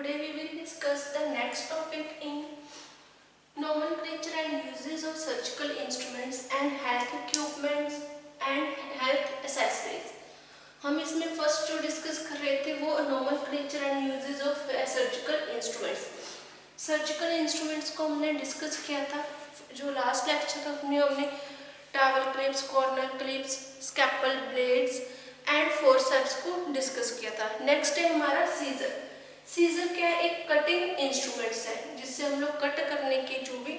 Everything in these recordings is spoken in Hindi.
Today we will discuss the next topic in nomenclature and uses of surgical instruments and health equipments and health accessories. हम इसमें फर्स्ट जो डिस्कस कर रहे थे वो nomenclature and uses of surgical instruments. Surgical instruments को हमने डिस्कस किया था जो लास्ट लेक्चर था उसमें हमने towel clips, corner clips, scalpel blades and forceps को डिस्कस किया था. नेक्स्ट है हमारा सीजर. सीजर क्या है? एक कटिंग इंस्ट्रूमेंट्स है जिससे हम लोग कट करने के जो भी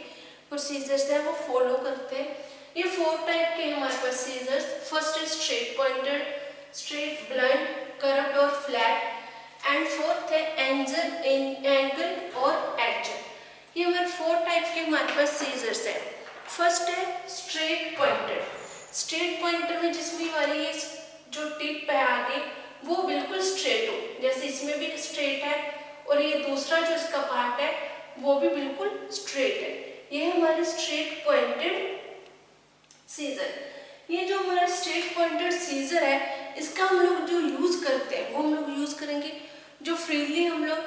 प्रोसीजर्स हैं वो फॉलो करते हैं. ये 4 टाइप के हमारे पास सीजर्स. फर्स्ट है straight pointed, straight blunt, curved और फ्लैट एंड फोर्थ है एंगल और एज. ये हमारे 4 टाइप के हमारे पास सीजर्स है. फर्स्ट है स्ट्रेट पॉइंटेड. स्ट्रेट पॉइंटेड में जिसमें हमारी ये जो टिप है आगे वो बिल्कुल स्ट्रेट हो, जैसे इसमें भी स्ट्रेट है और ये दूसरा जो इसका पार्ट है वो भी बिल्कुल स्ट्रेट है. ये हमारी स्ट्रेट पॉइंटेड सीजर. ये जो हमारा स्ट्रेट पॉइंटेड सीजर है इसका हम लोग जो यूज करते हैं वो हम लोग यूज करेंगे जो फ्रीली हम लोग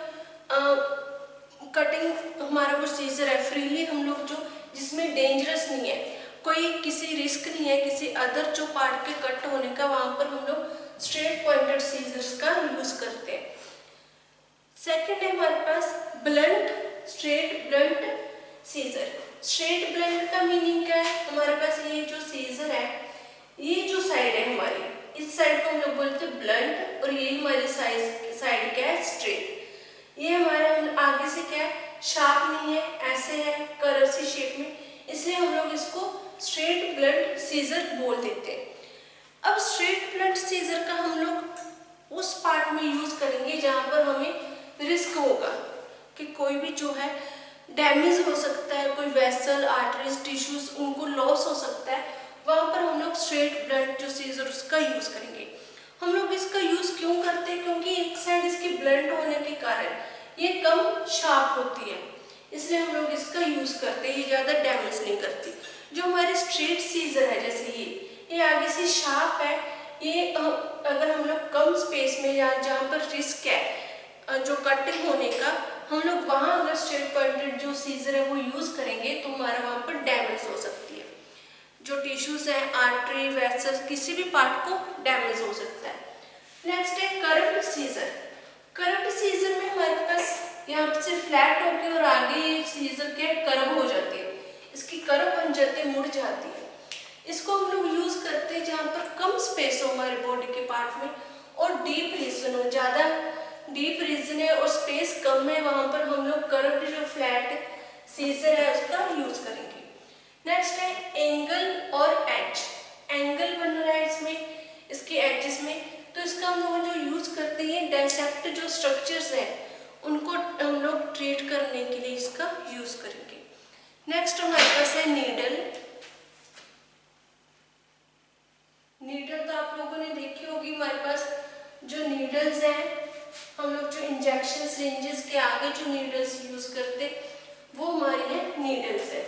कटिंग हमारा प्रोसीजर है फ्रीली हम लोग जो जिसमें डेंजरस नहीं है, कोई किसी रिस्क नहीं है किसी अदर जो पार्ट के कट होने का, वहां पर हम लोग स्ट्रेट पॉइंटेड सीजर्स का यूज करते हैं. सेकंड है हमारे पास blunt, straight blunt scissor. Straight blunt का मीनिंग क्या है? हमारे पास ये जो सीजर है ये जो साइड है हमारी इस साइड को हम लोग बोलते हैं ब्लंट और ये हमारी साइड क्या है? स्ट्रेट. ये हमारे आगे से क्या है? शार्प नहीं है, ऐसे है कर्व सी शेप में, इसलिए हम लोग इसको स्ट्रेट ब्लंट सीजर बोल देते हैं. अब स्ट्रेट ब्लंट सीजर का हम लोग उस पार्ट में यूज करेंगे जहां पर हमें रिस्क होगा कि कोई भी जो है डैमेज हो सकता है, कोई वेसल, आर्टरीज, टिश्यूज उनको लॉस हो सकता है, वहां पर हम लोग स्ट्रेट ब्लंट जो सीजर उसका यूज करेंगे. हम लोग इसका यूज क्यों करते हैं? क्योंकि एक साइड इसकी ब्लंट होने के कारण ये कम शार्प होती है, इसलिए हम लोग इसका यूज करते हैं. ये ज्यादा डैमेज नहीं करती. जो हमारी स्ट्रेट सीजर है जैसे ये आगे से शार्प है, ये अगर हम लोग कम स्पेस में या जहाँ पर रिस्क है जो कटिंग होने का, हम लोग वहाँ अगर स्ट्रेट पॉइंटेड जो सीजर है वो यूज करेंगे तो हमारा वहाँ पर डैमेज हो सकती है. जो टिश्यूज हैं, आर्टरी, वेसल, किसी भी पार्ट को डैमेज हो सकता है. नेक्स्ट है कर्व्ड सीजर. कर्व्ड सीजर में हमारे पास यहाँ से फ्लैट होके और आगे ये सीजर के कर्व हो जाती है, इसकी कर्व बन जाती है, मुड़ जाती है. इसको हम लोग यूज करते हैं जहाँ पर कम स्पेस हो हमारे बॉडी के पार्ट में और डीप रीजन हो, ज्यादा डीप रीजन है और स्पेस कम है, वहां पर हम लोग कर्व्ड जो फ्लैट सीजर है उसका यूज करेंगे. नेक्स्ट है एंगल और एज. एंगल बन रहा है इसमें इसके एजेस में, तो इसका हम लोग जो यूज करते हैं डाइसेक्ट जो स्ट्रक्चर्स हैं उनको हम लोग ट्रीट करने के लिए इसका यूज करेंगे. नेक्स्ट हमारे पास है नीडल. नीडल तो आप लोगों ने देखी होगी. हमारे पास जो नीडल्स हैं हम लोग जो इंजेक्शन सिरिंजेस के आगे जो नीडल्स यूज करते वो हमारी है नीडल्स है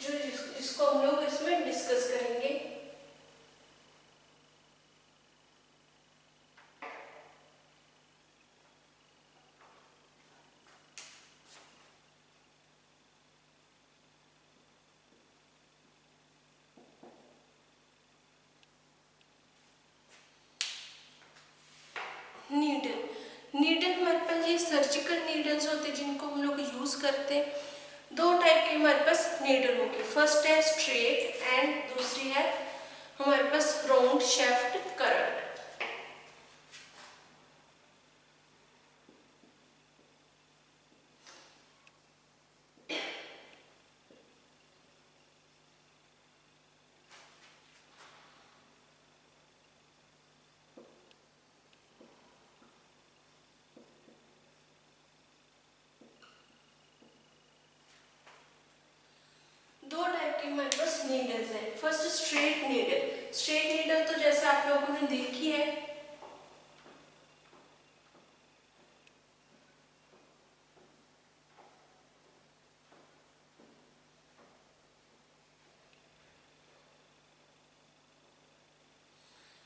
जो जिसको हम लोग इसमें डिस्कस करेंगे. नीडल हमारे पास ये सर्जिकल नीडल्स होते हैं जिनको हम लोग यूज करते हैं. 2 टाइप के हमारे पास नीडल होगी. फर्स्ट है स्ट्रेट एंड दूसरी है हमारे पास राउंड शेफ्ट कर्व्ड. हमारे पास नीडल्स है. First straight needle. Straight needle तो जैसे आप लोगों ने देखी है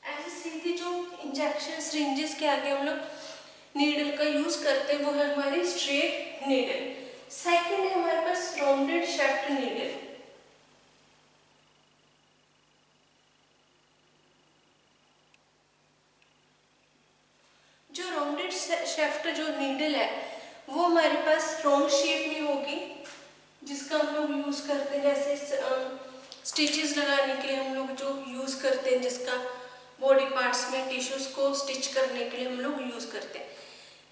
ऐसे सीधी जो इंजेक्शन सिरिंजेस के आगे हम लोग नीडल का यूज करते हैं वो है हमारी स्ट्रेट नीडल। सेकंड है हमारे पास राउंडेड शाफ्ट नीडल। जो राउंडेड शाफ्ट जो नीडल है वो हमारे पास राउंड शेप में होगी, जिसका हम लोग यूज करते हैं जैसे स्टिचेस लगाने के लिए हम लोग जो यूज करते हैं, जिसका बॉडी पार्ट्स में टिश्यूज को स्टिच करने के लिए हम लोग यूज करते हैं।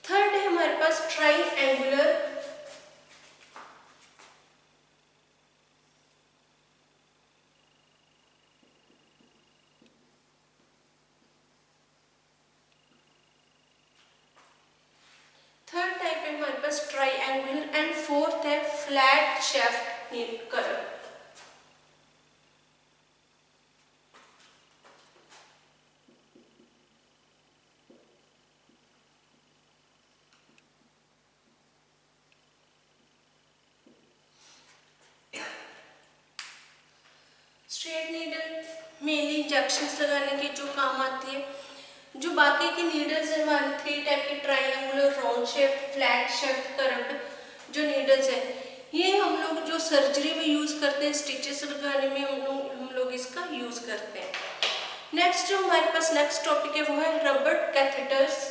थर्ड है हमारे पास ट्राइएंगुलर ट्राइएंगुलर एंड फोर्थ है flat shaft needle curve. Straight needle mainly injections लगाने के जो काम आती है। जो बाकी की नीडल्स है हमारे 3 टाइप के triangular, round shape, flat shape, curved जो नीडल्स है ये हम लोग जो सर्जरी में यूज करते हैं, स्टिचेस लगाने में हम लोग इसका यूज करते हैं। नेक्स्ट जो हमारे पास नेक्स्ट टॉपिक है वो है रबर कैथेटर्स।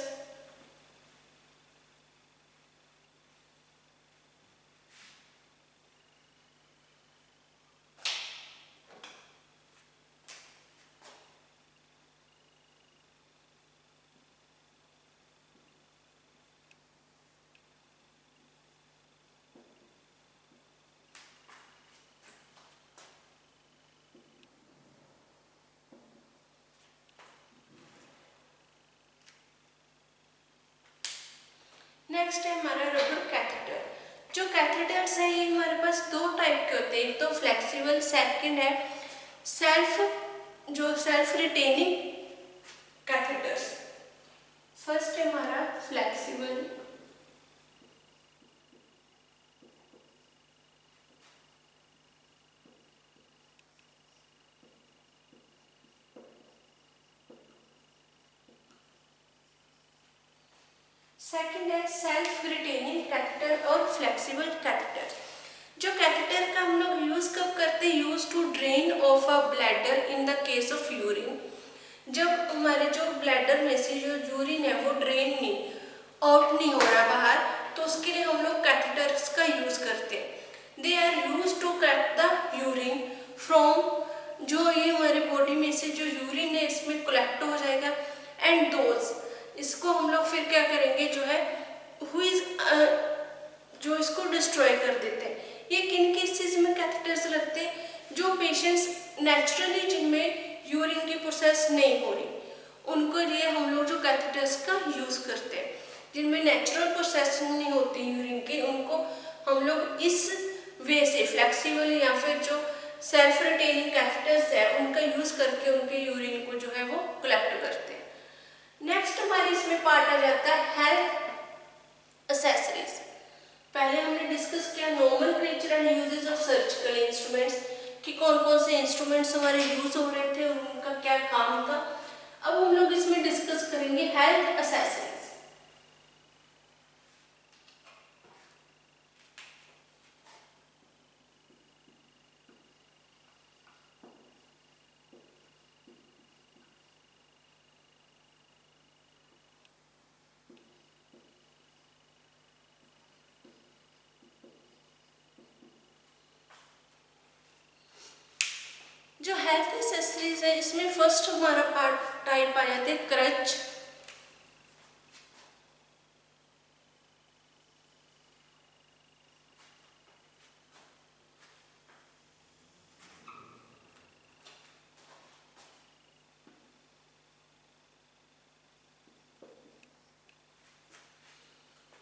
नेक्स्ट है हमारा रबर कैथेटर। जो कैथेटर्स है ये हमारे पास 2 टाइप के होते हैं, एक तो फ्लेक्सिबल, सेकंड है सेल्फ रिटेनिंग कैथेटर्स। फर्स्ट है हमारा फ्लेक्सिबल, सेकंड है सेल्फ रिटेनिंग कैथेटर और फ्लेक्सिबल कैथेटर। जो कैथेटर का हम लोग यूज कब करते हैं, use to drain off a bladder in the case of urine. जब हमारे जो ब्लैडर में से जो यूरिन है वो ड्रेन नहीं, आउट नहीं हो रहा बाहर, तो उसके लिए हम लोग कैथेटर्स का यूज करते हैं। They are use to cut the urine from, जो ये हमारे बॉडी में से जो यूरिन है इसमें कलेक्ट हो जाएगा, एंड दोज इसको हम लोग फिर क्या करेंगे जो है जो इसको डिस्ट्रॉय कर देते हैं। ये किन केसेस में कैथेटर्स लगते हैं, जो पेशेंट्स नेचुरली जिनमें यूरिन की प्रोसेस नहीं हो रही उनको लिए हम लोग जो कैथेटर्स का यूज करते हैं। जिनमें नेचुरल प्रोसेस नहीं होती यूरिन की, उनको हम लोग इस वे से फ्लेक्सिबल या फिर जो सेल्फ रिटेनिंग कैथेटर्स है उनका यूज करके उनके यूरिन को जो है वो कलेक्ट करते हैं। नेक्स्ट हमारी इसमें पार्ट आ जाता है हेल्थ एक्सेसरीज। पहले हमने डिस्कस किया nomenclature and uses of surgical instruments कि कौन कौन से इंस्ट्रूमेंट्स हमारे यूज हो रहे थे और उनका क्या काम था। अब हम लोग इसमें डिस्कस करेंगे हेल्थ एक्सेसरीज। जो हेल्थ एक्सेसरीज है इसमें फर्स्ट हमारा पार्ट टाइप आ जाते हैं क्रच,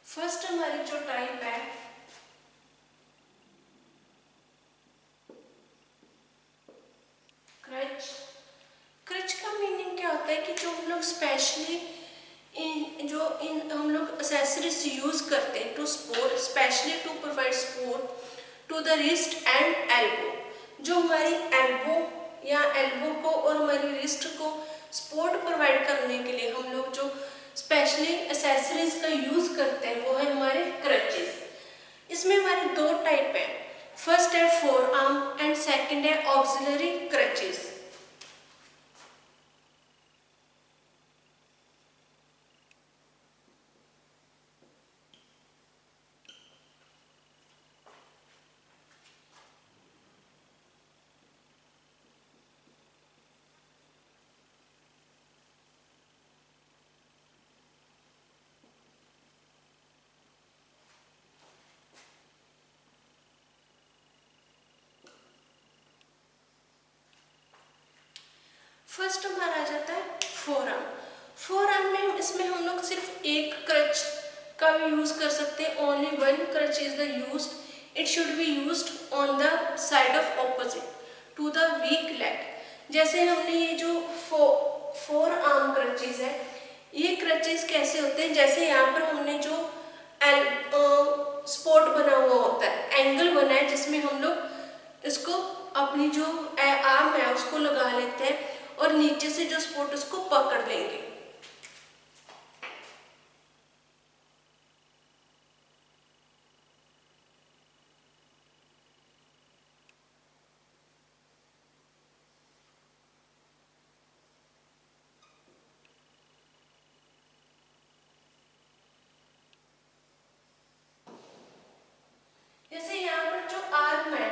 फर्स्ट हमारी जो टाइप है क्रच। क्रच का मीनिंग क्या होता है कि जो हम लोग स्पेशली हम लोग एक्सेसरीज यूज करते हैं to support, specially to provide support to the wrist and elbow. जो हमारी एल्बो या एल्बो को और हमारी रिस्ट को सपोर्ट प्रोवाइड करने के लिए हम लोग जो स्पेशली एसेसरीज का यूज करते हैं वो है हमारे क्रचेस। इसमें हमारे दो टाइप है, फर्स्ट है फोर आर्म एंड सेकंड है ऑक्सिलरी क्रचेस। फर्स्ट हमारा आ जाता है फोर आर्म। फोर आर्म में इसमें हम लोग सिर्फ एक क्रच का भी यूज कर सकते हैं, only one crutch is the used. It should be used on the side of opposite to the weak leg. जैसे हमने ये जो फोर आर्म क्रचेज है, ये क्रचेज कैसे होते हैं, जैसे यहाँ पर हमने जो स्पॉट बना हुआ होता है, एंगल बना है जिसमें हम लोग इसको अपनी जो आर्म है उसको लगा लेते हैं और नीचे से जो स्पॉट उसको पकड़ लेंगे। जैसे यहाँ पर जो आर्म है,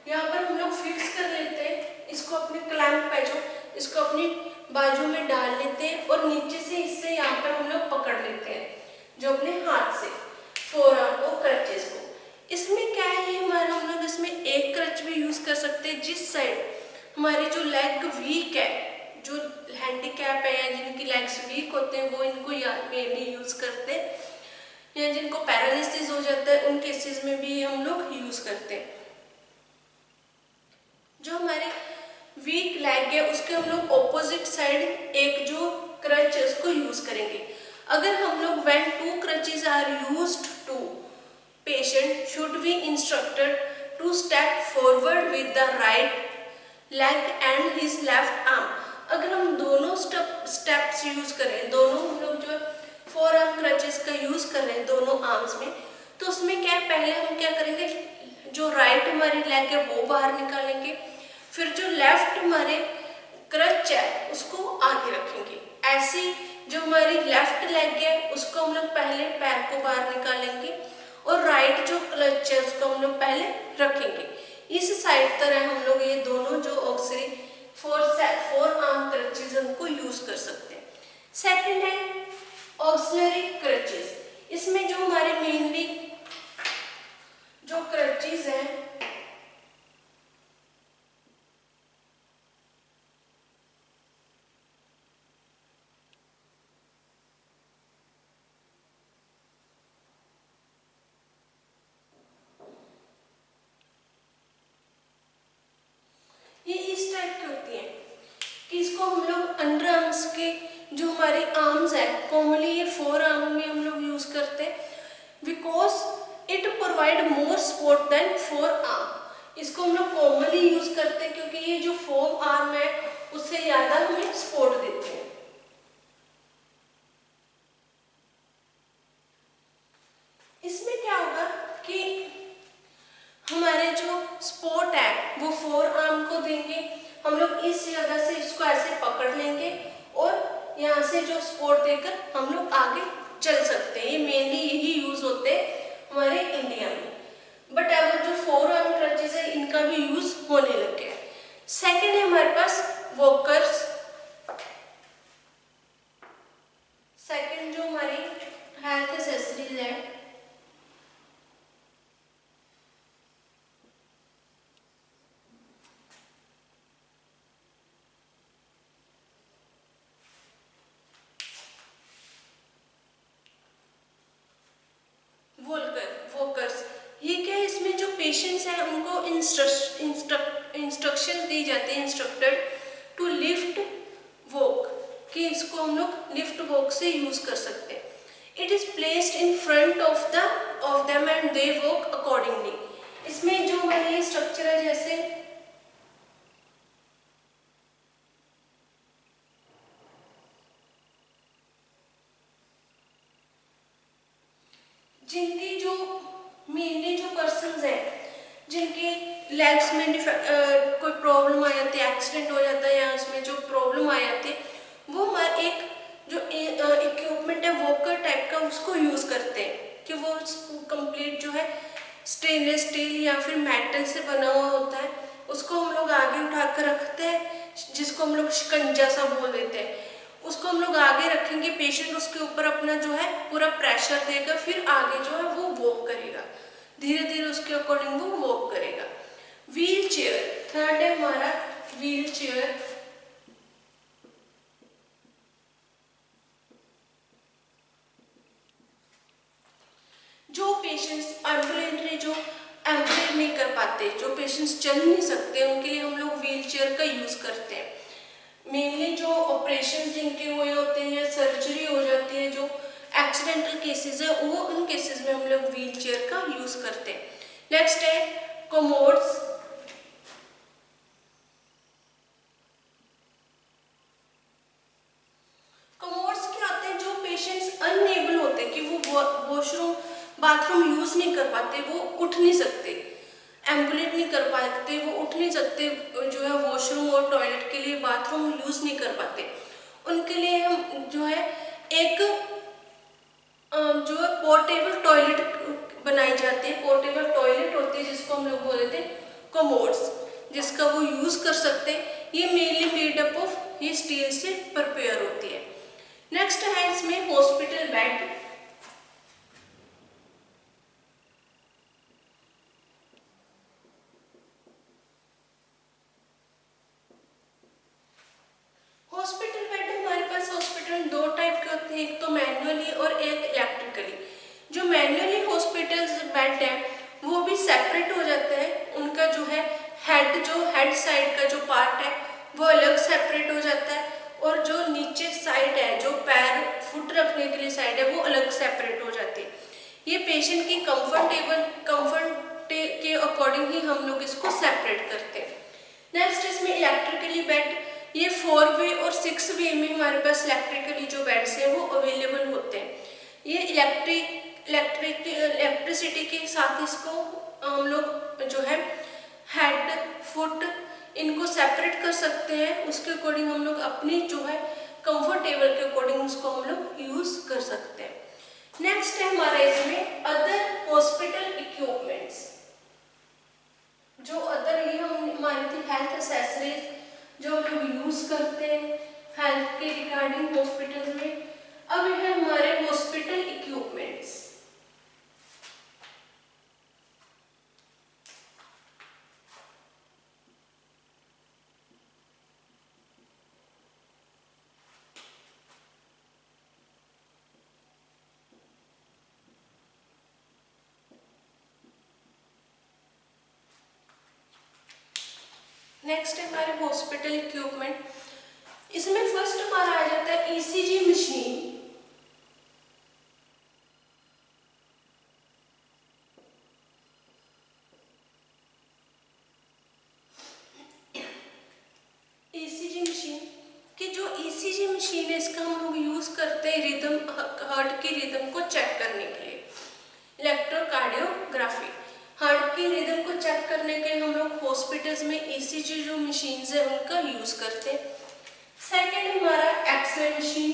यहाँ पर हम लोग फिक्स कर लेते हैं इसको अपने क्लैंप पे, जो इसको अपनी बाजू में डाल लेते हैं और नीचे से इससे यहाँ पर हम लोग पकड़ लेते हैं जो अपने हाथ से फोर आर्म को, क्रचेस को। इसमें क्या है, ये हमारा हम लोग इसमें एक क्रच भी यूज कर सकते हैं जिस साइड हमारी जो लेग वीक है, जो हैंडीकैप है या जिनकी लेग्स वीक होते हैं वो इनको मेनली यूज करते हैं, या जिनको पैरालिसिस हो जाता है उन केसेस में भी हम लोग यूज करते हैं। जो हमारे वीक लेग है उसके हम लोग ऑपोजिट साइड एक जो क्रच है उसको यूज करेंगे। अगर हम लोग when two crutches are used to, patient should be instructed to step forward with the right leg and his left arm. अगर हम दोनों स्टेप्स यूज करें, दोनों हम लोग जो फोर आर्म क्रचेस का यूज कर रहे हैं दोनों आर्म्स में, तो उसमें क्या है, पहले हम क्या करेंगे, जो राइट हमारी लेग है वो बाहर निकालेंगे, फिर जो लेफ्ट हमारे क्रच है उसको आगे रखेंगे। ऐसी जो हमारी लेफ्ट लेग है उसको हम लोग पहले पैर को बाहर निकालेंगे और राइट जो क्लच है उसको हम लोग पहले रखेंगे। इस साइड तरह हम लोग ये दोनों जो ऑक्सिलरी फोर आर्म क्रचेस उनको यूज कर सकते हैं। सेकंड है ऑक्सिलरी क्रचेस। इसमें जो हमारे मेनली जो क्रचेस हैं, ये इस टाइप की होती हैं कि इसको हम लोग अंडर आर्म्स के जो हमारे आर्म्स है, कॉमनली ये फोर आर्म में हम लोग यूज करते हैं because it provide more support than four arm. इसको हम लोग कॉमनली यूज करते हैं क्योंकि ये जो फोर आर्म है उससे ज्यादा हमें सपोर्ट देते हैं। इसमें क्या होगा कि हमारे जो सपोर्ट है वो फोर आर्म को देंगे, हम लोग इस जगह से इसको ऐसे पकड़ लेंगे और यहाँ से जो सपोर्ट देकर हम लोग आगे चल सकते हैं। ये मेनली यही यूज होते हैं हमारे इंडिया में, बट अब जो फोर आर्म क्रचेस है इनका भी यूज होने लग गया है। सेकेंड है हमारे पास वॉकर्स। सेकेंड जो हमारी हेल्थ एसेसरीज है, वॉकर्स, ये क्या है, इसमें जो पेशेंट्स हैं उनको इंस्ट्रक्शंस दी जाती है, इंस्ट्रक्टेड टू लिफ्ट वॉक, कि इसको हम लोग लिफ्ट वॉक से यूज कर सकते हैं। It is placed in front of them and they walk accordingly. इसमें जो हमारे स्ट्रक्चर है, जैसे जिनकी जो मेनली जो पर्सन्स हैं जिनके लेग्स में कोई प्रॉब्लम आ जाती है, एक्सीडेंट हो जाता है या उसमें जो प्रॉब्लम आ जाती है, वो हमारे एक जो इक्विपमेंट है वॉकर टाइप का उसको यूज़ करते हैं कि वो कंप्लीट जो है स्टेनलेस स्टील या फिर मेटल से बना हुआ होता है, उसको हम लोग आगे उठा कर रखते हैं, जिसको हम लोग शिकंजा सा बोल देते हैं। उसको हम लोग आगे रखेंगे, पेशेंट उसके ऊपर अपना जो है पूरा प्रेशर देगा, फिर आगे जो है वो वॉक करेगा, धीरे धीरे उसके अकॉर्डिंग वो वॉक करेगा। व्हील चेयर, थर्ड है हमारा व्हील चेयर। जो पेशेंट्स एम्बुलेंटरी जो एम्बुलेट नहीं कर पाते, जो पेशेंट्स चल नहीं सकते, उनके लिए हम लोग व्हील चेयर का यूज़ करते हैं। मेनली जो ऑपरेशन जिनके हुए होते हैं, सर्जरी हो जाती है, जो एक्सीडेंटल केसेस है, वो उन केसेस में हम लोग व्हील चेयर का यूज़ करते हैं। नेक्स्ट है कमोड्स। कमोड्स क्या होते हैं, जो पेशेंट्स अनएबल होते हैं कि वो वॉशरूम बाथरूम यूज़ नहीं कर पाते, वो उठ नहीं सकते, एम्बुलेट नहीं कर पाते, वो उठ नहीं सकते, जो है वॉशरूम और टॉयलेट के लिए बाथरूम यूज़ नहीं कर पाते, उनके लिए हम जो है एक जो है पोर्टेबल टॉयलेट बनाई जाती है, पोर्टेबल टॉयलेट होती है जिसको हम लोग बोल देते हैं कमोड्स, जिसका वो यूज़ कर सकते हैं। ये मेनली मेड अप ऑफ ये स्टील से प्रिपेयर होती है। नेक्स्ट है इसमें हॉस्पिटल बेड। हॉस्पिटल बेड हमारे पास हॉस्पिटल दो टाइप के होते हैं, एक तो मैनुअली और एक इलेक्ट्रिकली। जो मैनुअली हॉस्पिटल बेड है वो भी सेपरेट हो जाता है, उनका जो है हेड साइड का जो पार्ट है वो अलग सेपरेट हो जाता है, और जो नीचे साइड है, जो पैर फुट रखने के लिए साइड है, वो अलग सेपरेट हो जाती है। ये पेशेंट की कंफर्ट के अकॉर्डिंग ही हम लोग इसको सेपरेट करते हैं। नेक्स्ट इसमें इलेक्ट्रिकली बेड, ये 4 वे और 6 वे में हमारे पास इलेक्ट्रिकली जो बेड्स हैं वो अवेलेबल होते हैं। ये इलेक्ट्रिसिटी के साथ इसको हम लोग जो है हेड फुट इनको सेपरेट कर सकते हैं, उसके अकॉर्डिंग हम लोग अपनी जो है कंफर्टेबल के अकॉर्डिंग उसको हम लोग यूज़ कर सकते हैं। नेक्स्ट है हमारा इसमें अदर हॉस्पिटल इक्विपमेंट्स। जो अदर ये हमारी थी हेल्थ एक्सेसरीज जो हम लोग यूज़ करते हैं हेल्थ के रिगार्डिंग हॉस्पिटल में। अब है हमारे हॉस्पिटल इक्विपमेंट्स। नेक्स्ट है हमारे हॉस्पिटल इक्विपमेंट। इसमें फर्स्ट हमारा आ जाता है ईसीजी मशीन। ईसीजी मशीन कि जो ईसीजी मशीन है इसका हम लोग यूज करते हैं रिदम, हार्ट की रिदम को चेक करने के लिए। इलेक्ट्रोकार्डियोग्राफी, हार्ट की रिदम को चेक करने के लिए हम लोग हॉस्पिटल्स में ईसीजी जो मशीन्स है उनका यूज करते हैं। सेकेंड हमारा एक्सरे मशीन।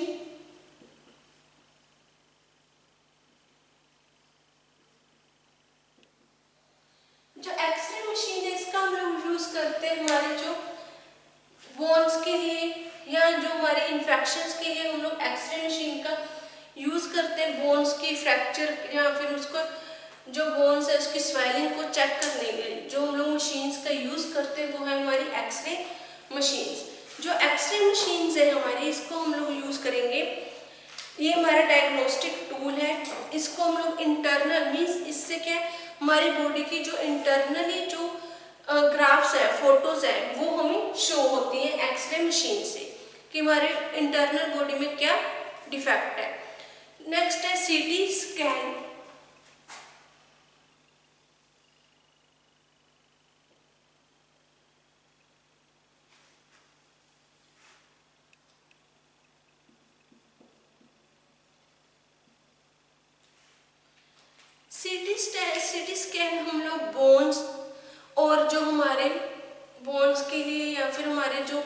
जो एक्सरे मशीन है इसका हम लोग यूज करते हैं हमारे जो बोन्स के लिए या जो हमारे इन्फेक्शंस के लिए हम लोग एक्सरे मशीन का यूज करते हैं, बोन्स की फ्रैक्चर या फिर उसको जो बोन्स है उसकी स्वेलिंग को चेक करने के लिए जो हम लोग मशीन्स का यूज करते हैं वो है हमारी एक्सरे मशीन्स। जो एक्सरे मशीन्स है हमारी इसको हम लोग यूज करेंगे, ये हमारा डायग्नोस्टिक टूल है। इसको हम लोग इंटरनल मीन्स इससे क्या है हमारी बॉडी की जो इंटरनली जो ग्राफ्स है, फोटोज है, वो हमें शो होती है एक्सरे मशीन से कि हमारे इंटरनल बॉडी में क्या डिफेक्ट है। नेक्स्ट है सीटी स्कैन। स्कैन हम लोग बोन्स और जो हमारे बोन्स के लिए या फिर हमारे जो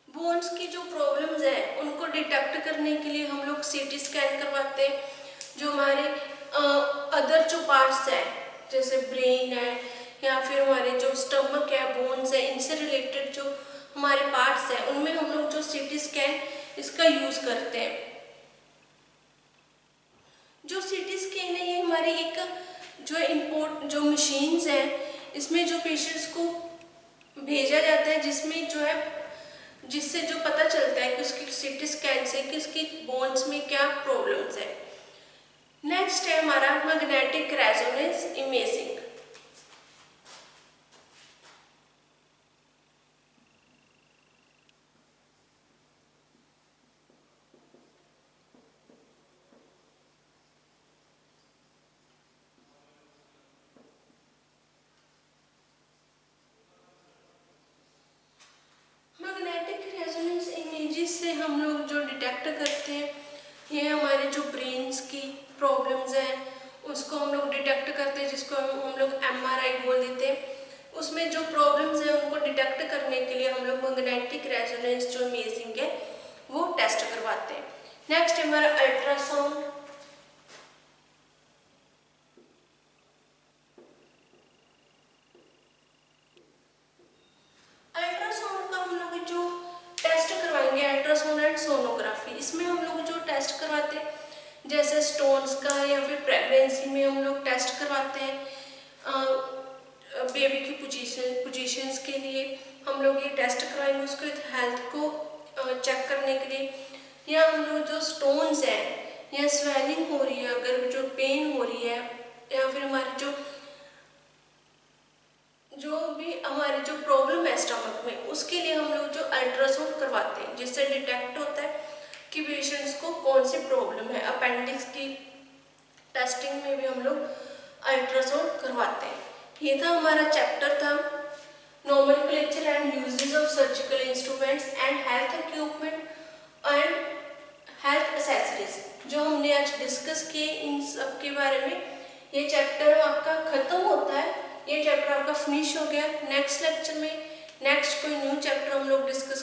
बोन्स की जो प्रॉब्लम्स है उनको डिटेक्ट करने के लिए हम लोग सीटी स्कैन करवाते हैं। जो हमारे अदर जो पार्ट्स है जैसे ब्रेन है या फिर हमारे जो स्टमक है, बोन्स है, इनसे रिलेटेड जो हमारे पार्ट्स है उनमें हम लोग जो सीटी स्कैन इसका यूज करते हैं। जो सीटी स्कैन है ये हमारी एक जो मशीन्स है इसमें जो पेशेंट्स को भेजा जाता है जिसमें जो है जिससे जो पता चलता है कि उसकी सीटी स्कैन से कि उसकी बोन्स में क्या प्रॉब्लम्स है। नेक्स्ट है हमारा magnetic resonance imaging. Magnetic resonance images से हम लोग जो डिटेक्ट करते हैं ये हमारे जो ब्रेन्स की प्रॉब्लम्स हैं उसको हम लोग डिटेक्ट करते हैं, जिसको हम लोग एमआरआई बोल देते हैं। उसमें जो प्रॉब्लम्स हैं उनको डिटेक्ट करने के लिए हम लोग मैग्नेटिक रेजोनेंस जो इमेजिंग है वो टेस्ट करवाते हैं। नेक्स्ट है हमारा अल्ट्रासाउंड। अल्ट्रासाउंड का हम लोग जो टेस्ट करवाएंगे अल्ट्रासाउंड एंड सोनोग्राफी, इसमें हम लोग जो टेस्ट करवाते हैं जैसे स्टोन्स का या फिर प्रेगनेंसी में हम लोग टेस्ट करवाते हैं। बेबी की पोजीशंस के लिए हम लोग ये टेस्ट करवाएंगे उसको हेल्थ को चेक करने के लिए। या हम लोग जो स्टोन्स हैं या स्वेलिंग हो रही है, अगर जो पेन हो रही है या फिर हमारे जो भी हमारी जो प्रॉब्लम है स्टमक में उसके लिए हम लोग जो अल्ट्रासाउंड करवाते हैं जिससे डिटेक्ट होता है कि पेशेंट्स को कौन सी प्रॉब्लम है। अपेंडिक्स की टेस्टिंग में भी हम लोग अल्ट्रासाउंड करवाते हैं। ये था हमारा चैप्टर था nomenclature and uses of surgical instruments and health equipment and health accessories जो हमने आज डिस्कस किए इन सब के बारे में। ये चैप्टर आपका खत्म होता है, ये चैप्टर आपका फिनिश हो गया। नेक्स्ट लेक्चर में नेक्स्ट कोई न्यू चैप्टर हम लोग डिस्कस